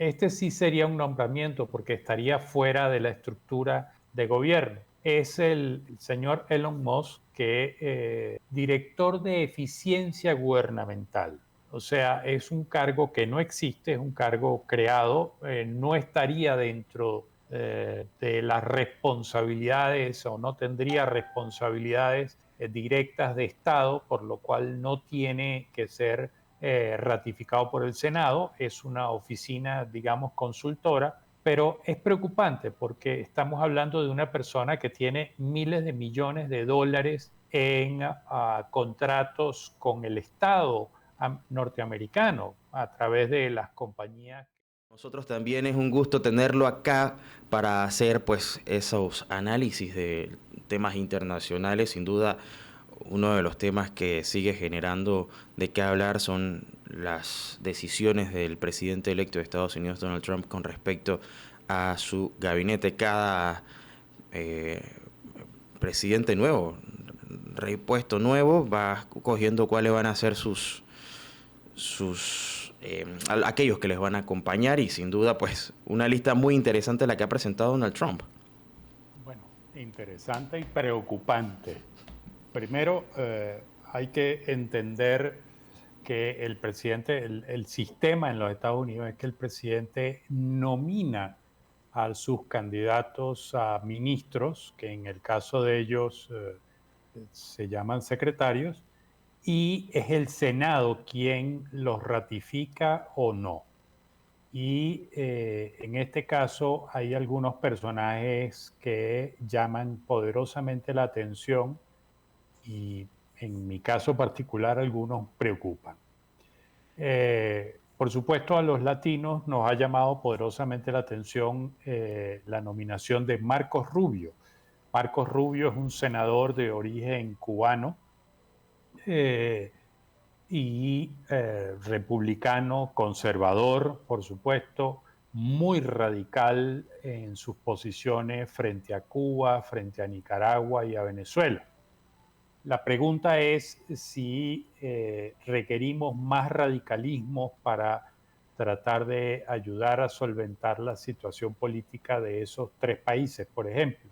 este sí sería un nombramiento porque estaría fuera de la estructura de gobierno. Es el señor Elon Musk, que director de eficiencia gubernamental. O sea, es un cargo que no existe, es un cargo creado, no estaría dentro de las responsabilidades o no tendría responsabilidades directas de Estado, por lo cual no tiene que ser ratificado por el Senado. Es una oficina, digamos, consultora, pero es preocupante porque estamos hablando de una persona que tiene miles de millones de dólares en contratos con el Estado norteamericano a través de las compañías. Nosotros también es un gusto tenerlo acá para hacer pues esos análisis de temas internacionales. Sin duda, uno de los temas que sigue generando de qué hablar son las decisiones del presidente electo de Estados Unidos, Donald Trump, con respecto a su gabinete. Cada eh, presidente nuevo, repuesto nuevo, va cogiendo cuáles van a ser aquellos que les van a acompañar, y sin duda pues una lista muy interesante la que ha presentado Donald Trump. Bueno, interesante y preocupante. Primero, hay que entender que el presidente, el sistema en los Estados Unidos es que el presidente nomina a sus candidatos a ministros, que en el caso de ellos se llaman secretarios, y es el Senado quien los ratifica o no. Y en este caso hay algunos personajes que llaman poderosamente la atención y en mi caso particular algunos preocupan. Por supuesto, a los latinos nos ha llamado poderosamente la atención la nominación de Marcos Rubio. Marcos Rubio es un senador de origen cubano eh, y republicano, conservador, por supuesto, muy radical en sus posiciones frente a Cuba, frente a Nicaragua y a Venezuela. La pregunta es si requerimos más radicalismo para tratar de ayudar a solventar la situación política de esos tres países, por ejemplo.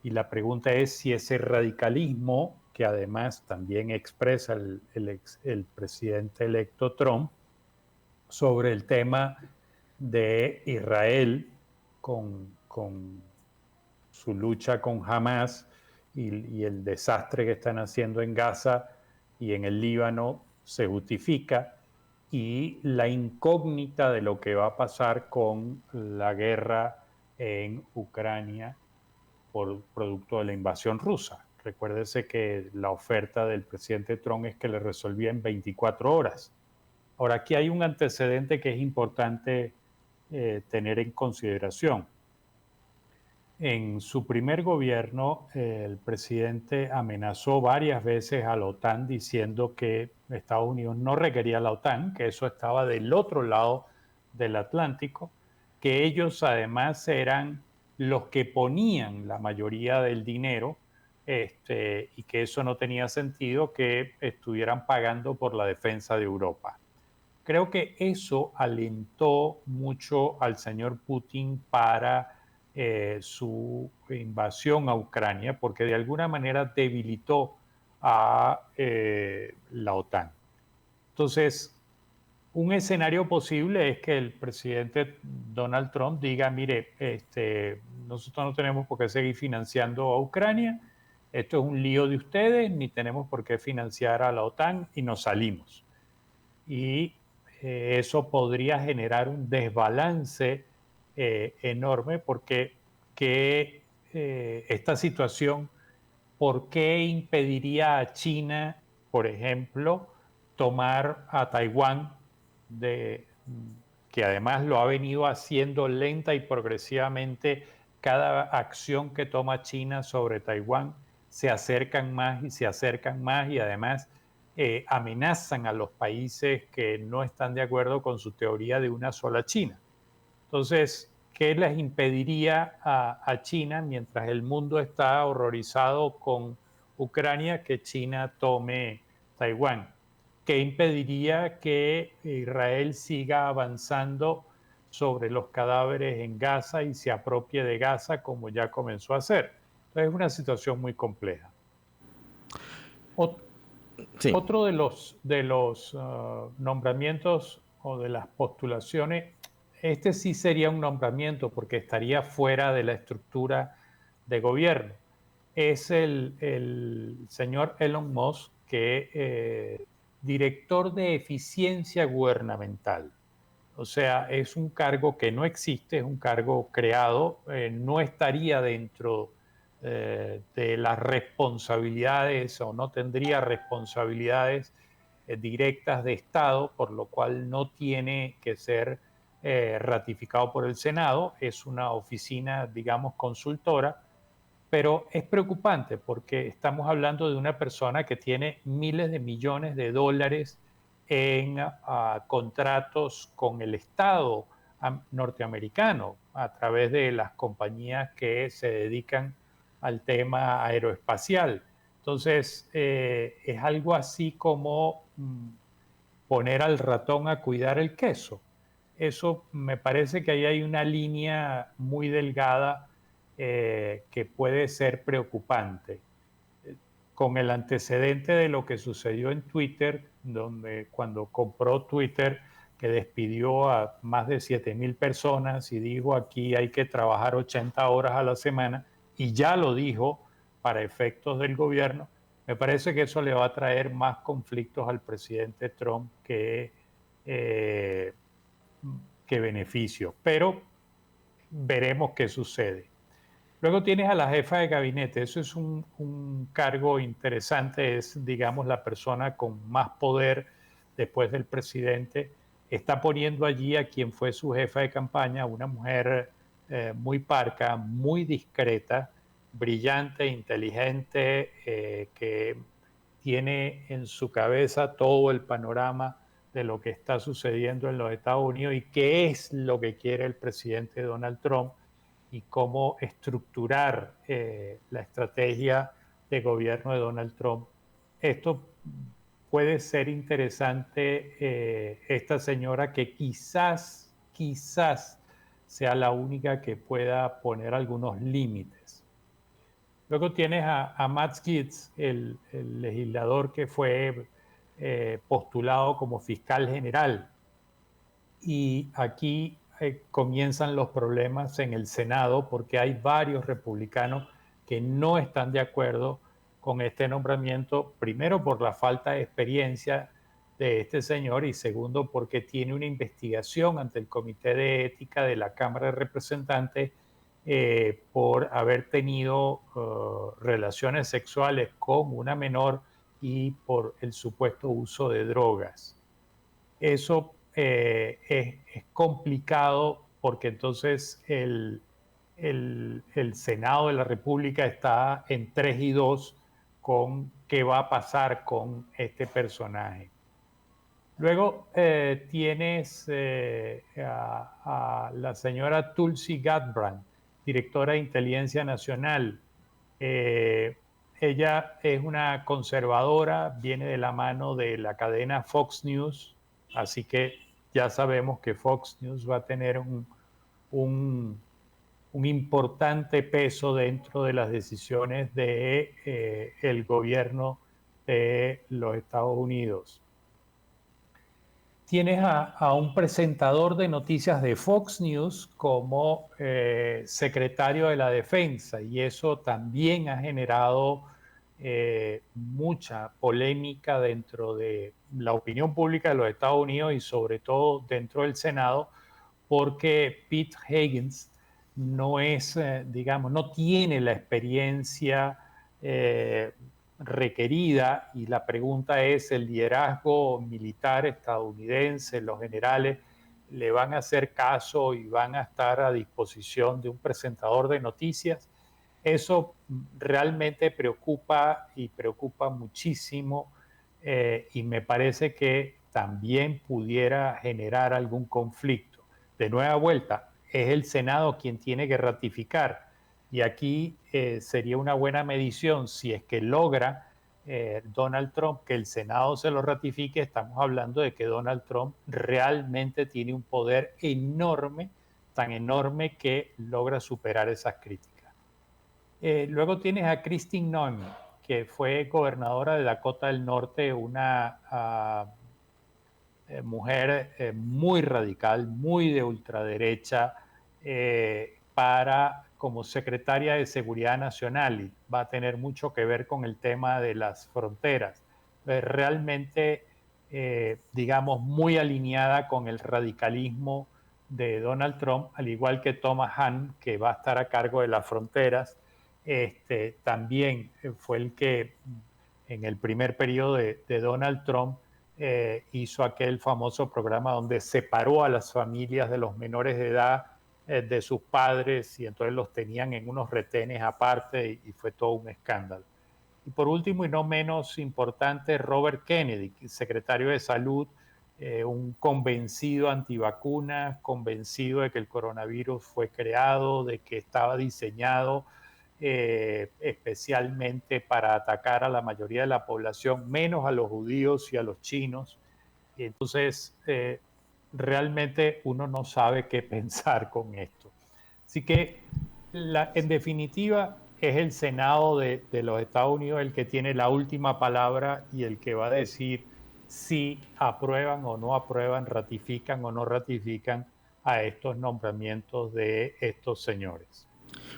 Y la pregunta es si ese radicalismo, que además también expresa el presidente electo Trump, sobre el tema de Israel con su lucha con Hamas y el desastre que están haciendo en Gaza y en el Líbano se justifica, y la incógnita de lo que va a pasar con la guerra en Ucrania por producto de la invasión rusa. Recuérdese que la oferta del presidente Trump es que le resolvía en 24 horas. Ahora, aquí hay un antecedente que es importante tener en consideración. En su primer gobierno, el presidente amenazó varias veces a la OTAN diciendo que Estados Unidos no requería la OTAN, que eso estaba del otro lado del Atlántico, que ellos además eran los que ponían la mayoría del dinero, y que eso no tenía sentido que estuvieran pagando por la defensa de Europa. Creo que eso alentó mucho al señor Putin para su invasión a Ucrania, porque de alguna manera debilitó a la OTAN. Entonces, un escenario posible es que el presidente Donald Trump diga, mire, nosotros no tenemos por qué seguir financiando a Ucrania, esto es un lío de ustedes, ni tenemos por qué financiar a la OTAN y nos salimos. Y eso podría generar un desbalance enorme porque esta situación, ¿por qué impediría a China, por ejemplo, tomar a Taiwán, que además lo ha venido haciendo lenta y progresivamente? Cada acción que toma China sobre Taiwán se acercan más y se acercan más, y además amenazan a los países que no están de acuerdo con su teoría de una sola China. Entonces, ¿qué les impediría a China, mientras el mundo está horrorizado con Ucrania, que China tome Taiwán? ¿Qué impediría que Israel siga avanzando sobre los cadáveres en Gaza y se apropie de Gaza como ya comenzó a hacer. Entonces es una situación muy compleja. Sí. Otro de los nombramientos o de las postulaciones, este sí sería un nombramiento porque estaría fuera de la estructura de gobierno. Es el señor Elon Musk, que director de eficiencia gubernamental. O sea, es un cargo que no existe, es un cargo creado, no estaría dentro de las responsabilidades o no tendría responsabilidades directas de Estado, por lo cual no tiene que ser ratificado por el Senado. Es una oficina, digamos, consultora, pero es preocupante porque estamos hablando de una persona que tiene miles de millones de dólares en contratos con el Estado norteamericano a través de las compañías que se dedican al tema aeroespacial. Entonces, es algo así como poner al ratón a cuidar el queso. Eso me parece que ahí hay una línea muy delgada que puede ser preocupante. Con el antecedente de lo que sucedió en Twitter, donde cuando compró Twitter, que despidió a más de 7,000 personas y dijo aquí hay que trabajar 80 horas a la semana, y ya lo dijo para efectos del gobierno, me parece que eso le va a traer más conflictos al presidente Trump eh, que beneficios. Pero veremos qué sucede. Luego tienes a la jefa de gabinete. Eso es un cargo interesante. Es, digamos, la persona con más poder después del presidente. Está poniendo allí a quien fue su jefa de campaña, una mujer muy parca, muy discreta, brillante, inteligente, que tiene en su cabeza todo el panorama de lo que está sucediendo en los Estados Unidos y qué es lo que quiere el presidente Donald Trump y cómo estructurar la estrategia de gobierno de Donald Trump. Esto puede ser interesante, esta señora que quizás sea la única que pueda poner algunos límites. Luego tienes a Matt Gaetz, el legislador que fue postulado como fiscal general. Y aquí comienzan los problemas en el Senado porque hay varios republicanos que no están de acuerdo con este nombramiento, primero por la falta de experiencia de este señor y segundo porque tiene una investigación ante el Comité de Ética de la Cámara de Representantes por haber tenido relaciones sexuales con una menor y por el supuesto uso de drogas. Eso es complicado porque entonces el Senado de la República está en 3-2 con qué va a pasar con este personaje. Luego tienes a la señora Tulsi Gabbard, directora de Inteligencia Nacional. Eh, Ella es una conservadora, viene de la mano de la cadena Fox News, así que ya sabemos que Fox News va a tener un, un importante peso dentro de las decisiones del gobierno de los Estados Unidos. Tienes a un presentador de noticias de Fox News como secretario de la Defensa y eso también ha generado mucha polémica dentro de la opinión pública de los Estados Unidos y sobre todo dentro del Senado porque Pete Higgins no es, digamos, no tiene la experiencia requerida y la pregunta es, ¿el liderazgo militar estadounidense, los generales, le van a hacer caso y van a estar a disposición de un presentador de noticias? Eso realmente preocupa y preocupa muchísimo y me parece que también pudiera generar algún conflicto. De nueva vuelta, es el Senado quien tiene que ratificar y aquí sería una buena medición si es que logra Donald Trump, que el Senado se lo ratifique, estamos hablando de que Donald Trump realmente tiene un poder enorme, tan enorme que logra superar esas críticas. Luego tienes a Kristi Noem, que fue gobernadora de Dakota del Norte, una mujer muy radical, muy de ultraderecha, como secretaria de Seguridad Nacional, y va a tener mucho que ver con el tema de las fronteras. Realmente, digamos, muy alineada con el radicalismo de Donald Trump, al igual que Thomas Hahn, que va a estar a cargo de las fronteras. También fue el que en el primer periodo de Donald Trump hizo aquel famoso programa donde separó a las familias de los menores de edad de sus padres, y entonces los tenían en unos retenes aparte, y fue todo un escándalo. Y por último, y no menos importante, Robert Kennedy, secretario de Salud, un convencido antivacunas, convencido de que el coronavirus fue creado, de que estaba diseñado especialmente para atacar a la mayoría de la población, menos a los judíos y a los chinos. Y entonces, realmente uno no sabe qué pensar con esto. Así que, en definitiva, es el Senado de los Estados Unidos el que tiene la última palabra y el que va a decir si aprueban o no aprueban, ratifican o no ratifican a estos nombramientos de estos señores.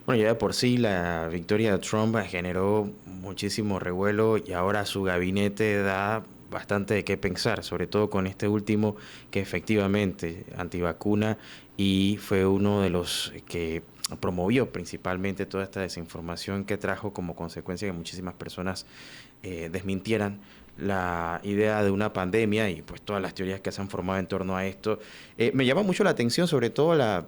Bueno, ya de por sí la victoria de Trump generó muchísimo revuelo y ahora su gabinete da bastante de qué pensar, sobre todo con este último que efectivamente antivacuna y fue uno de los que promovió principalmente toda esta desinformación que trajo como consecuencia que muchísimas personas desmintieran la idea de una pandemia y pues todas las teorías que se han formado en torno a esto. Me llama mucho la atención sobre todo la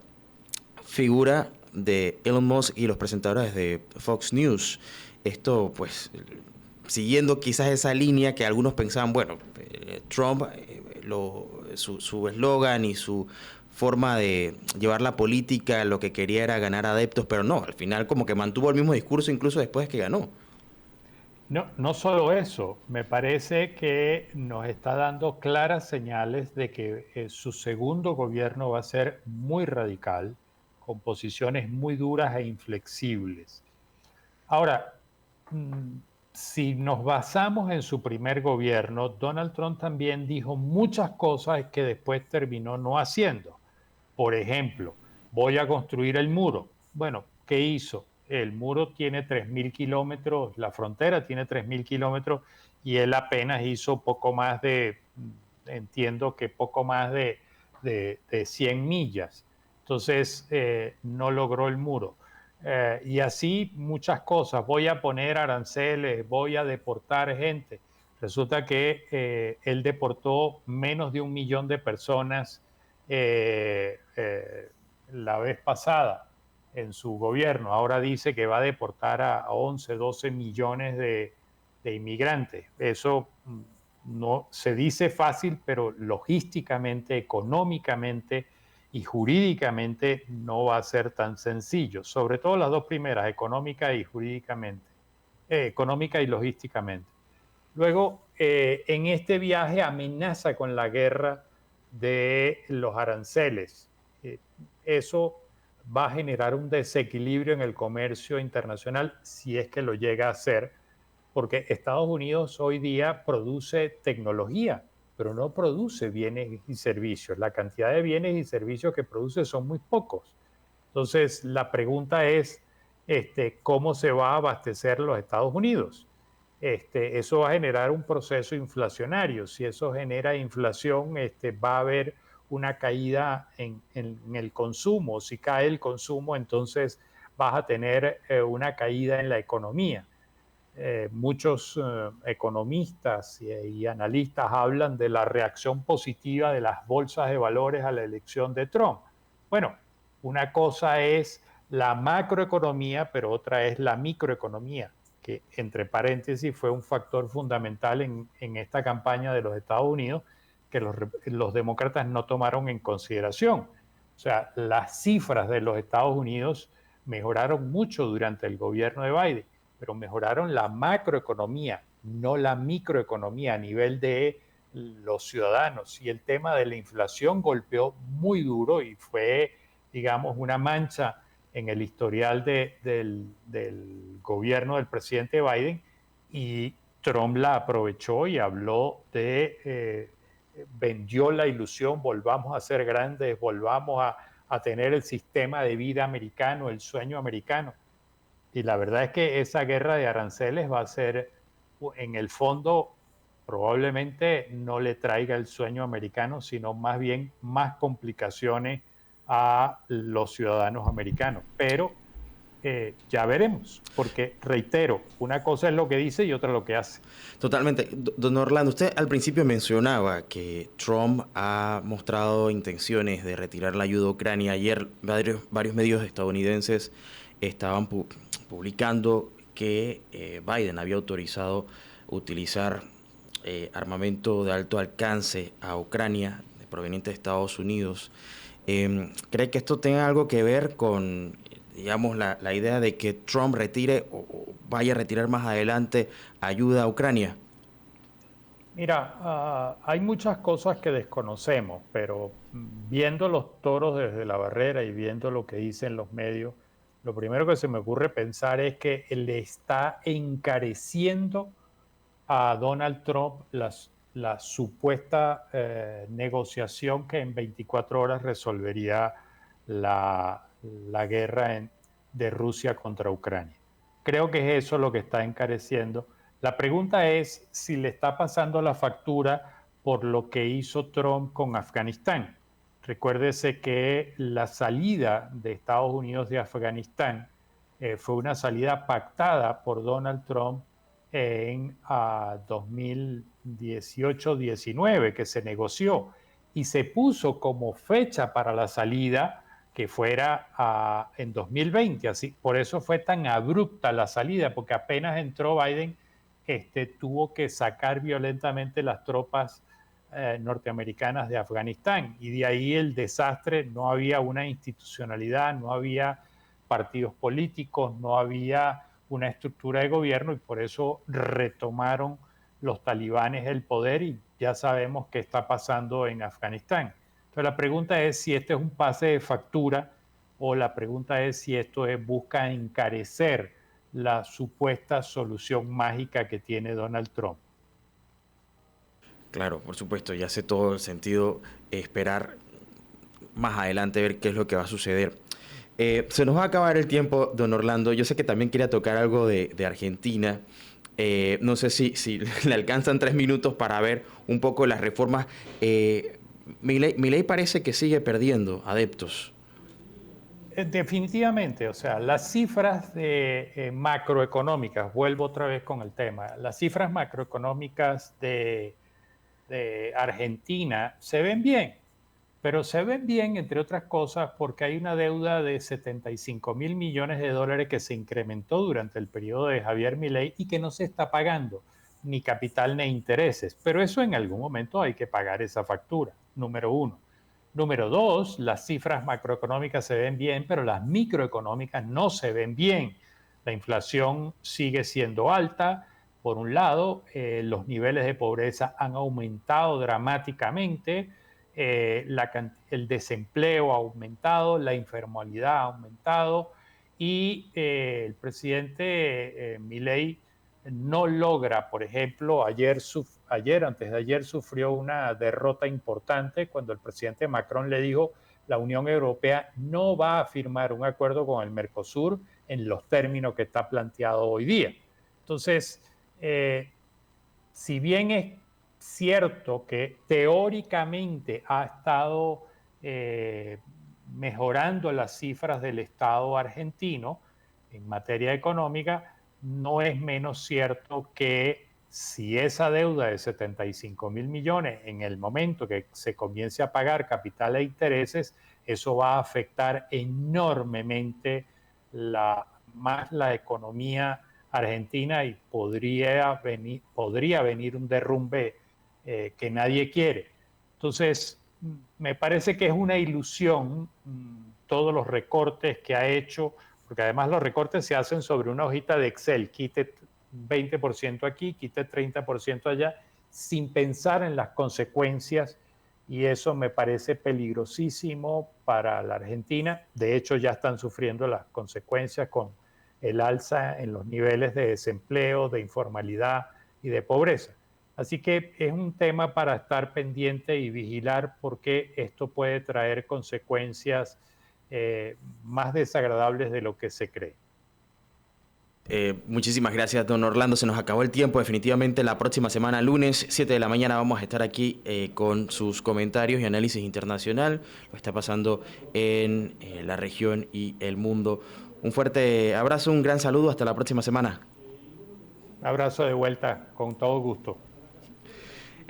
figura de Elon Musk y los presentadores de Fox News. Esto, pues, siguiendo quizás esa línea que algunos pensaban, bueno, Trump, su eslogan y su forma de llevar la política, lo que quería era ganar adeptos, pero no, al final como que mantuvo el mismo discurso incluso después de que ganó. No, no solo eso, me parece que nos está dando claras señales de que su segundo gobierno va a ser muy radical, con posiciones muy duras e inflexibles. Ahora, si nos basamos en su primer gobierno, Donald Trump también dijo muchas cosas que después terminó no haciendo. Por ejemplo, voy a construir el muro. Bueno, ¿qué hizo? El muro tiene 3.000 kilómetros, la frontera tiene 3.000 kilómetros, y él apenas hizo poco más entiendo que poco más de 100 millas. Entonces, no logró el muro. Y así muchas cosas. Voy a poner aranceles, voy a deportar gente. Resulta que él deportó menos de 1 millón de personas la vez pasada en su gobierno. Ahora dice que va a deportar a 11, 12 millones de inmigrantes. Eso no se dice fácil, pero logísticamente, económicamente y jurídicamente no va a ser tan sencillo. Sobre todo las dos primeras, económica y jurídicamente, económica y logísticamente. Luego, en este viaje amenaza con la guerra de los aranceles. Eso va a generar un desequilibrio en el comercio internacional, si es que lo llega a hacer, porque Estados Unidos hoy día produce tecnología, pero no produce bienes y servicios. La cantidad de bienes y servicios que produce son muy pocos. Entonces, la pregunta es, ¿cómo se va a abastecer los Estados Unidos? Eso va a generar un proceso inflacionario. Si eso genera inflación, va a haber una caída en el consumo. Si cae el consumo, entonces vas a tener una caída en la economía. Muchos economistas y analistas hablan de la reacción positiva de las bolsas de valores a la elección de Trump. Bueno, una cosa es la macroeconomía, pero otra es la microeconomía, que entre paréntesis fue un factor fundamental en esta campaña de los Estados Unidos que los demócratas no tomaron en consideración. O sea, las cifras de los Estados Unidos mejoraron mucho durante el gobierno de Biden, pero mejoraron la macroeconomía, no la microeconomía a nivel de los ciudadanos. Y el tema de la inflación golpeó muy duro y fue, digamos, una mancha en el historial del gobierno del presidente Biden, y Trump la aprovechó y habló vendió la ilusión, volvamos a ser grandes, volvamos a tener el sistema de vida americano, el sueño americano. Y la verdad es que esa guerra de aranceles va a ser, en el fondo, probablemente no le traiga el sueño americano, sino más bien más complicaciones a los ciudadanos americanos. Pero ya veremos, porque reitero, una cosa es lo que dice y otra lo que hace. Totalmente. Don Orlando, usted al principio mencionaba que Trump ha mostrado intenciones de retirar la ayuda a Ucrania. Ayer varios medios estadounidenses estaban publicando que Biden había autorizado utilizar armamento de alto alcance a Ucrania, proveniente de Estados Unidos. ¿Cree que esto tenga algo que ver con, digamos, la idea de que Trump retire o vaya a retirar más adelante ayuda a Ucrania? Mira, hay muchas cosas que desconocemos, pero viendo los toros desde la barrera y viendo lo que dicen los medios, lo primero que se me ocurre pensar es que le está encareciendo a Donald Trump la supuesta negociación que en 24 horas resolvería la guerra de Rusia contra Ucrania. Creo que es eso lo que está encareciendo. La pregunta es si le está pasando la factura por lo que hizo Trump con Afganistán. Recuérdese que la salida de Estados Unidos de Afganistán fue una salida pactada por Donald Trump en 2018-19, que se negoció y se puso como fecha para la salida que fuera en 2020. Así, por eso fue tan abrupta la salida, porque apenas entró Biden, tuvo que sacar violentamente las tropas norteamericanas de Afganistán, y de ahí el desastre. No había una institucionalidad, no había partidos políticos, no había una estructura de gobierno, y por eso retomaron los talibanes el poder, y ya sabemos qué está pasando en Afganistán. Entonces la pregunta es si este es un pase de factura, o la pregunta es si esto busca encarecer la supuesta solución mágica que tiene Donald Trump. Claro, por supuesto, ya hace todo el sentido esperar más adelante ver qué es lo que va a suceder. Se nos va a acabar el tiempo, don Orlando. Yo sé que también quería tocar algo de Argentina. No sé si le alcanzan 3 minutos para ver un poco las reformas. Milei parece que sigue perdiendo adeptos. Definitivamente, o sea, las cifras macroeconómicas, vuelvo otra vez con el tema, las cifras macroeconómicas de Argentina se ven bien, pero se ven bien, entre otras cosas, porque hay una deuda de 75 mil millones de dólares que se incrementó durante el periodo de Javier Milei y que no se está pagando ni capital ni intereses. Pero eso en algún momento hay que pagar esa factura, número uno. Número dos, las cifras macroeconómicas se ven bien, pero las microeconómicas no se ven bien. La inflación sigue siendo alta. Por un lado, los niveles de pobreza han aumentado dramáticamente, el desempleo ha aumentado, la informalidad ha aumentado, y el presidente Milei no logra, por ejemplo, antes de ayer sufrió una derrota importante cuando el presidente Macron le dijo: la Unión Europea no va a firmar un acuerdo con el Mercosur en los términos que está planteado hoy día. Entonces, si bien es cierto que teóricamente ha estado mejorando las cifras del Estado argentino en materia económica, no es menos cierto que si esa deuda de 75 mil millones en el momento que se comience a pagar capital e intereses, eso va a afectar enormemente más la economía argentina, y podría venir un derrumbe que nadie quiere. Entonces, me parece que es una ilusión todos los recortes que ha hecho, porque además los recortes se hacen sobre una hojita de Excel, quite 20% aquí, quite 30% allá, sin pensar en las consecuencias, y eso me parece peligrosísimo para la Argentina. De hecho, ya están sufriendo las consecuencias con el alza en los niveles de desempleo, de informalidad y de pobreza. Así que es un tema para estar pendiente y vigilar, porque esto puede traer consecuencias más desagradables de lo que se cree. Muchísimas gracias, don Orlando. Se nos acabó el tiempo. Definitivamente la próxima semana, lunes, 7 de la mañana, vamos a estar aquí con sus comentarios y análisis internacional. Lo que está pasando en la región y el mundo. Un fuerte abrazo, un gran saludo. Hasta la próxima semana. Un abrazo de vuelta, con todo gusto.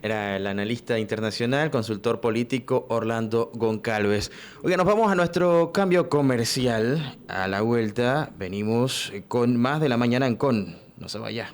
Era el analista internacional, consultor político Orlando Goncalves. Oiga, nos vamos a nuestro cambio comercial. A la vuelta venimos con más de la mañana en Con. No se vaya.